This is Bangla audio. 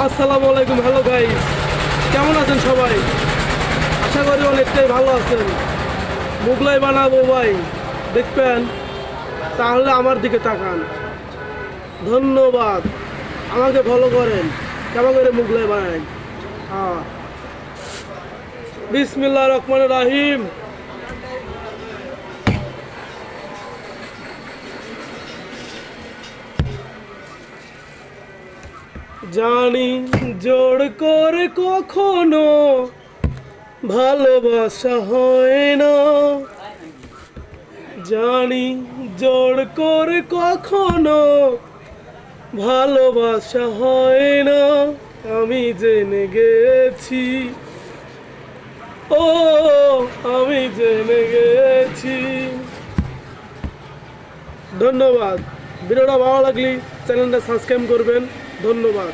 আসসালামু আলাইকুম। হ্যালো গাইস, কেমন আছেন সবাই? আশা করি অনেকটাই ভালো আছেন। মোগলাই বানাবো ভাই, দেখবেন? তাহলে আমার দিকে তাকান। ধন্যবাদ। আমাকে ফলো করেন কেমন করে মোগলাই বানাই। হ্যাঁ, বিসমিল্লাহির রহমানির রহিম। জানি জোর করে কখনো ভালোবাসা হয় না, জানি জোর করে কখনো ভালোবাসা হয় না। আমি জেনে গেছি, ও আমি জেনে গেছি। ধন্যবাদ। ভিডিওটা ভালো লাগলে চ্যানেলটা সাবস্ক্রাইব করবেন। ধন্যবাদ।